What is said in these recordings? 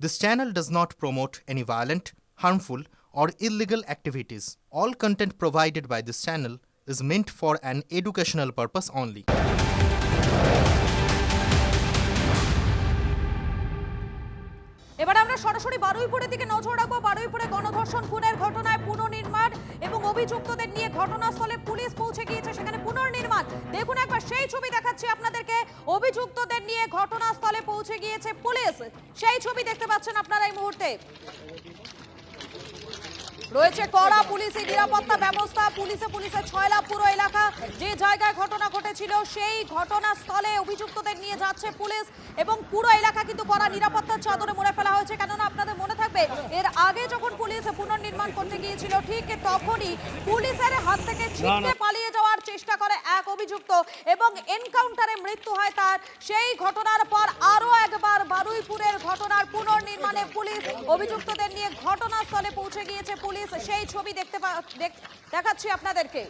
This channel does not promote any violent, harmful, or illegal activities. All content provided by this channel is meant for an educational purpose only. এবার আমরা সরাসরি বারুইপুরের দিকে নজর রাখবো। বারুইপুরে গণধর্ষণ খুনের ঘটনায় পুনর্নির্মাণ এবং অভিযুক্তদের নিয়ে ঘটনাস্থলে পুলিশ পৌঁছে গিয়েছে, সেখানে পুনর্নির্মাণ। দেখুন একবার সেই ছবি দেখাচ্ছি আপনাদেরকে, অভিযুক্তদের নিয়ে ঘটনাস্থলে পৌঁছে গিয়েছে পুলিশ। সেই ছবি দেখতে পাচ্ছেন আপনারা এই মুহূর্তে। রয়েছে কড়া পুলিশি নিরাপত্তা ব্যবস্থা, পুলিশের ছয়লা পুরো এলাকা। যে জায়গায় ঘটনা ঘটেছিল সেই ঘটনাস্থলে অভিযুক্তদের নিয়ে যাচ্ছে পুলিশ এবং পুরো এলাকা কিন্তু কড়া নিরাপত্তার চাদরে মুড়ে ফেলা হয়েছে। কেননা আপনাদের মনে থাকবে এর আগে যখন পুলিশ পুনর্নির্মাণ করতে গিয়েছিল ঠিক তখনই পুলিশের হাত থেকে ছিটকে পালিয়ে যাওয়ার চেষ্টা করে এক অভিযুক্ত এবং এনকাউন্টারে মৃত্যু হয় তার। সেই ঘটনার পর আরো একবার বারুইপুরের ঘটনার পুনর্নির্মাণে পুলিশ অভিযুক্তদের নিয়ে ঘটনাস্থলে পৌঁছে গিয়েছে পুলিশ। সেই ছবি দেখাচ্ছি আপনাদেরকে।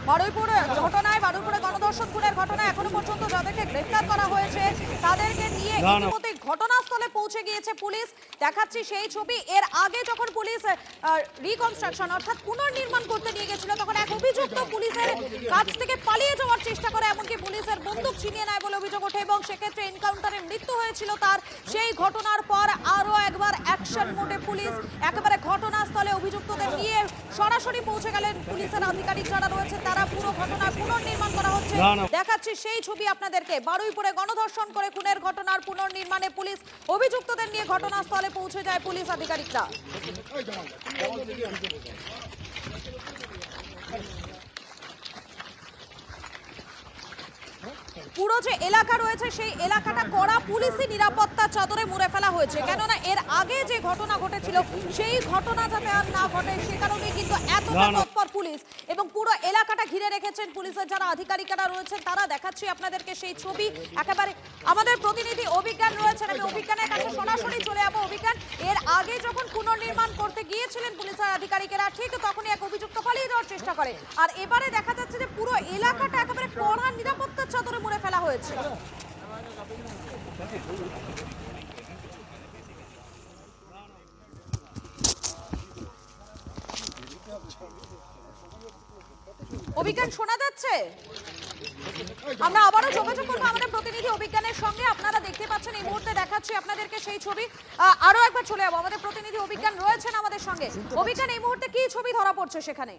বারুইপুরে গণধর্ষণ খুনের ঘটনায় এখনো পর্যন্ত যাদেরকে গ্রেফতার করা হয়েছে তাদেরকে নিয়ে ইতিমধ্যে ঘটনাস্থলে পৌঁছে গিয়েছে পুলিশ। দেখাচ্ছি সেই ছবি। এর আগে যখন পুলিশ রিকনস্ট্রাকশন অর্থাৎ পুনর্নির্মাণ করতে নিয়ে গেছিল তখন এক অভিযুক্ত পুলিশের কাছ থেকে পালিয়ে যাওয়ার চেষ্টা করে, এমনকি পুলিশের বন্দুক ছিনিয়ে নেয় বলে অভিযোগ ওঠে এবং সেক্ষেত্রে এনকাউন্টারে মৃত্যু হয়েছিল তার। সেই ঘটনার পর আরো একবার অ্যাকশন মোডে পুলিশ একেবারে ঘটনাস্থলে অভিযুক্তদের নিয়ে সরাসরি পৌঁছে গেলেন পুলিশের আধিকারিক যারা রয়েছে, তারা পুরো ঘটনার পুনর্নির্মাণ করা হচ্ছে। দেখাচ্ছি সেই ছবি আপনাদেরকে। বারুইপুরে গণধর্ষণ করে খুনের ঘটনার পুনর্নির্মাণে পুলিশ অভিযুক্তদের নিয়ে ঘটনাস্থলে পৌঁছে যায় পুলিশ আধিকারিকরা। পুরো যে এলাকা রয়েছে সেই এলাকাটা কড়া পুলিশি নিরাপত্তা চাদরে মুড়ে ফেলা হয়েছে। কেননা এর আগে যে ঘটনা ঘটেছিল সেই ঘটনা যাতে আর না ঘটে সে কারণে কিন্তু এতটা তৎপর পুলিশ এবং পুরো এলাকাটা ঘিরে রেখেছেন পুলিশের যারা আধিকারিকরা রয়েছেন তারা। দেখাচ্ছি আপনাদেরকে সেই ছবি একেবারে। আমাদের প্রতিনিধি অভিজ্ঞান রয়েছেন, আমি অভিজ্ঞানের কাছে সরাসরি চলে যাবো। অভিজ্ঞান, এর আগে যখন পুনর্নির্মাণ করতে গিয়েছিলেন পুলিশের আধিকারিকেরা ঠিক তখনই এক অভিযুক্ত পালিয়ে যাওয়ার চেষ্টা করে, আর এবারে দেখা যাচ্ছে যে পুরো এলাকাটা একেবারে কড়া নিরাপত্তার চাদরে মুড়ে ফেলা হয়েছে। অভিজ্ঞান শোনা যাচ্ছে? আমরা আবারও যোগাযোগ করবো আমাদের প্রতিনিধি অভিজ্ঞানের সঙ্গে। আপনারা দেখতে পাচ্ছেন এই মুহূর্তে দেখাচ্ছি আপনাদেরকে সেই ছবি। আরো একবার চলে যাবো, আমাদের প্রতিনিধি অভিজ্ঞান রয়েছেন আমাদের সঙ্গে। অভিজ্ঞান, এই মুহূর্তে কি ছবি ধরা পড়ছে সেখানে?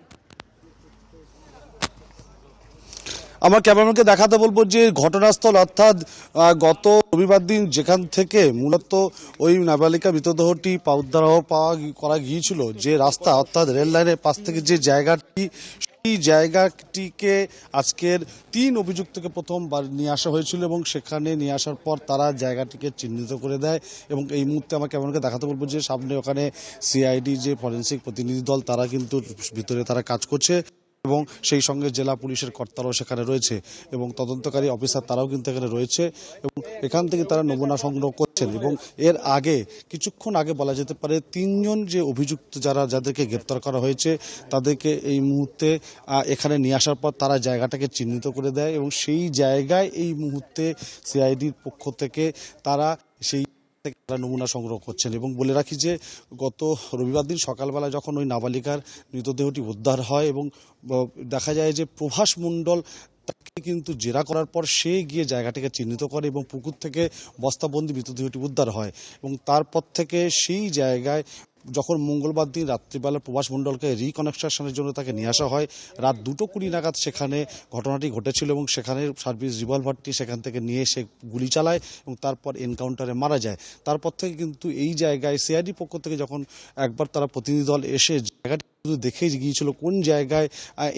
আমার ক্যামেরাম্যানকে দেখাতে বলবো যে ঘটনাস্থল অর্থাৎ গত রবিবার দিন যেখান থেকে মূলত ওই নাবালিকা মৃতদেহটি করা গিয়েছিল, যে রাস্তা অর্থাৎ রেল লাইনের পাশ থেকে যে জায়গাটি, সেই জায়গাটিকে আজকের 3 অভিযুক্তকে প্রথমবার নিয়ে আসা হয়েছিল এবং সেখানে নিয়ে আসার পর তারা জায়গাটিকে চিহ্নিত করে দেয়। এবং এই মুহূর্তে আমার ক্যামেরাকে দেখাতে বলবো যে সামনে ওখানে সিআইডি যে ফরেন্সিক প্রতিনিধি দল তারা কিন্তু ভিতরে তারা কাজ করছে এবং সেই সঙ্গে জেলা পুলিশের কর্তারাও সেখানে রয়েছে এবং তদন্তকারী অফিসার তারাও কিন্তু এখানে রয়েছে এবং এখান থেকে তারা নমুনা সংগ্রহ করছেন। এবং এর আগে কিছুক্ষণ আগে বলা যেতে পারে 3 জন যে অভিযুক্ত যাদেরকে গ্রেপ্তার করা হয়েছে তাদেরকে এই মুহূর্তে এখানে নিয়ে আসার পর তারা জায়গাটাকে চিহ্নিত করে দেয় এবং সেই জায়গায় এই মুহূর্তে সিআইডির পক্ষ থেকে তারা সেই নমুনা সংগ্রহ করছেন। এবং বলে রাখি যে গত রবিবার দিন সকালবেলা যখন ওই নাবালিকার মৃতদেহটি উদ্ধার হয় এবং দেখা যায় যে প্রভাস মণ্ডল তাকে কিন্তু জেরা করার পর সে গিয়ে জায়গাটিকে চিহ্নিত করে এবং পুকুর থেকে বস্তাবন্দি মৃতদেহটি উদ্ধার হয় এবং তারপর থেকে সেই জায়গায় যখন মঙ্গলবার দিন রাত্রিবেলা প্রভাস মণ্ডলকে রিকনস্ট্রাকশনের জন্য তাকে নিয়ে আসা হয়, রাত 2:20 নাগাদ সেখানে ঘটনাটি ঘটেছিল এবং সেখানে সার্ভিস রিভলভারটি সেখান থেকে নিয়ে সে গুলি চালায় এবং তারপর এনকাউন্টারে মারা যায়। তারপর থেকে কিন্তু এই জায়গায় সিআইডি পক্ষ থেকে যখন একবার তারা প্রতিনিধি দল এসে জায়গাটি দেখে গিয়েছিল কোন জায়গায়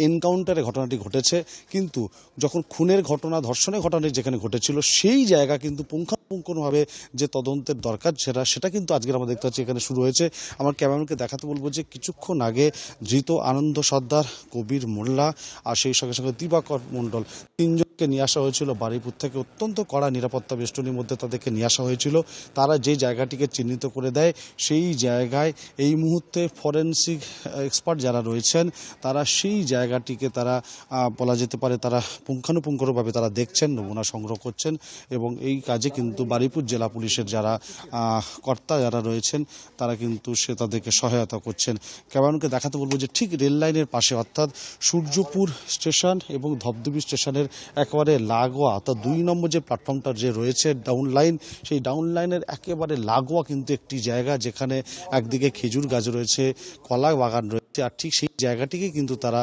এনকাউন্টারে ঘটনাটি ঘটেছে, কিন্তু যখন খুনের ঘটনা ধর্ষণের ঘটনাটি যেখানে ঘটেছিল সেই জায়গা কিন্তু পুঙ্খানুপুঙ্খ পুঙ্খানুপুঙ্খভাবে যে তদন্তের দরকার সেটা কিন্তু আজকে আমরা দেখতে পাচ্ছি এখানে শুরু হয়েছে। আমার ক্যামেরাম্যানকে দেখাতে বলবো যে কিছুক্ষণ আগে ধৃত আনন্দ সর্দার, কবির মোল্লা আর সেই সঙ্গে সঙ্গে দিবাকর মণ্ডল তিনজনকে নিয়ে আসা হয়েছিল বারুইপুর থেকে। অত্যন্ত কড়া নিরাপত্তা বেষ্টনীর মধ্যে তাদেরকে নিয়ে আসা হয়েছিল। তারা যে জায়গাটিকে চিহ্নিত করে দেয় সেই জায়গায় এই মুহূর্তে ফরেনসিক এক্সপার্ট যারা রয়েছেন তারা সেই জায়গাটিকে তারা বলা যেতে পারে তারা পুঙ্খানুপুঙ্খভাবে তারা দেখছেন, নমুনা সংগ্রহ করছেন এবং এই কাজে কিন্তু বারুইপুর জেলা পুলিশের যারা কর্তা যারা রয়েছেন তারা কিন্তু তাদেরকে সহায়তা করছেন। ক্যামেরাম্যানকে দেখাতে বলবো যে ঠিক রেল লাইনের পাশে অর্থাৎ সূর্যপুর স্টেশন এবং ধবধবি স্টেশনের একেবারে লাগোয়া অর্থাৎ 2 নম্বর যে প্ল্যাটফর্মটা যে রয়েছে ডাউন লাইন, সেই ডাউন লাইনের একেবারে লাগোয়া কিন্তু একটি জায়গা যেখানে একদিকে খেজুর গাছ রয়েছে, কলা বাগান রয়েছে আর ঠিক সেই জায়গাটিকে কিন্তু তারা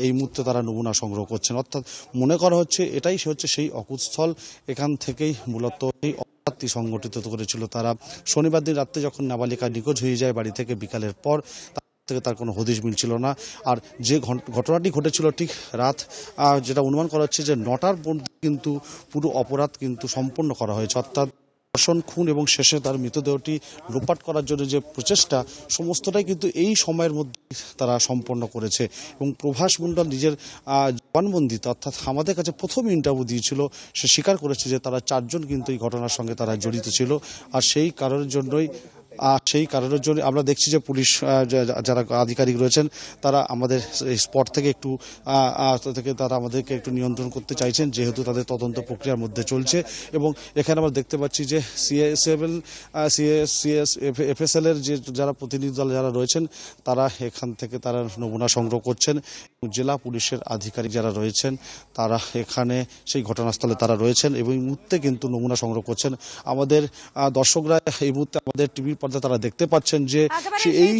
এই মুহূর্তে তারা নমুনা সংগ্রহ করছেন। অর্থাৎ মনে করা হচ্ছে এটাই হচ্ছে সেই অকুস্থল। এখান থেকেই মূলত এই অপরাধটি সংগঠিত করেছিল তারা। শনিবার দিন রাত্রে যখন নাবালিকা নিখোঁজ হয়ে যায় বাড়ি থেকে বিকালের পর থেকে তার কোনো হদিশ মিলছিল না। আর যে ঘটনাটি ঘটেছিল ঠিক রাত যেটা অনুমান করা হচ্ছে যে 9টার মধ্যে কিন্তু পুরো অপরাধ কিন্তু সম্পন্ন করা হয়েছে। অর্থাৎ ধর্ষণ, খুন এবং শেষে তার মৃতদেহটি লোপাট করার জন্য যে প্রচেষ্টা সমস্তটাই কিন্তু এই সময়ের মধ্যে তারা সম্পন্ন করেছে। এবং প্রভাস মণ্ডল নিজের জবানবন্দিতে অর্থাৎ আমাদের কাছে প্রথম ইন্টারভিউ দিয়েছিল, সে স্বীকার করেছে যে তারা 4 জন কিন্তু এই ঘটনার সঙ্গে তারা জড়িত ছিল। আর সেই কারণের জন্যই আমরা দেখছি যে পুলিশ যারা আধিকারিক রয়েছেন তারা আমাদের এই স্পট থেকে তারা আমাদেরকে একটু নিয়ন্ত্রণ করতে চাইছেন, যেহেতু তাদের তদন্ত প্রক্রিয়ার মধ্যে চলছে। এবং এখানে আমরা দেখতে পাচ্ছি যে এফএসএল এর যে যারা প্রতিনিধি দল যারা রয়েছেন তারা এখান থেকে তারা নমুনা সংগ্রহ করছেন। জেলা পুলিশের আধিকারিক যারা রয়েছেন তারা এখানে সেই ঘটনাস্থলে তারা রয়েছেন এবং এই মুহূর্তে কিন্তু নমুনা সংগ্রহ করছেন। আমাদের দর্শকরা এই মুহূর্তে আমাদের টিভির পর্দায় তারা দেখতে পাচ্ছেন যে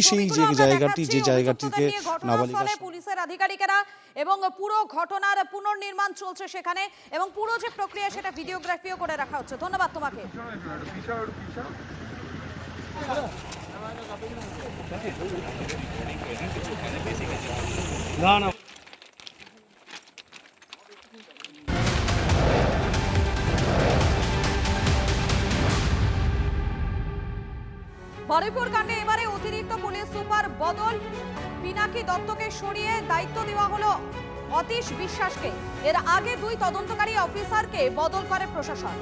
সেই যে জায়গাটিকে নাবালিকা পুলিশের আধিকারিকেরা এবং পুরো ঘটনার পুনর্নির্মাণ চলছে সেখানে এবং পুরো যে প্রক্রিয়া সেটা ভিডিওগ্রাফিও করে রাখা হচ্ছে। ধন্যবাদ তোমাকে। না বারুইপুর কাণ্ডে এবারে অতিরিক্ত পুলিশ সুপার বদল, পিনাকি দত্তকে সরিয়ে দায়িত্ব দেওয়া হলো অতীশ বিশ্বাসকে। এর আগে 2 তদন্তকারী অফিসারকে বদল করে প্রশাসন।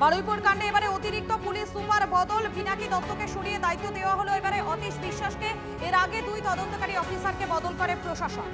বারুইপুর কাণ্ডে এবারে অতিরিক্ত পুলিশ সুপার বদল, পিনাকি দত্তকে সরিয়ে দায়িত্ব দেওয়া হলো এবারে অতীশ বিশ্বাসকে। এর আগে 2 তদন্তকারী অফিসারকে বদল করে প্রশাসন।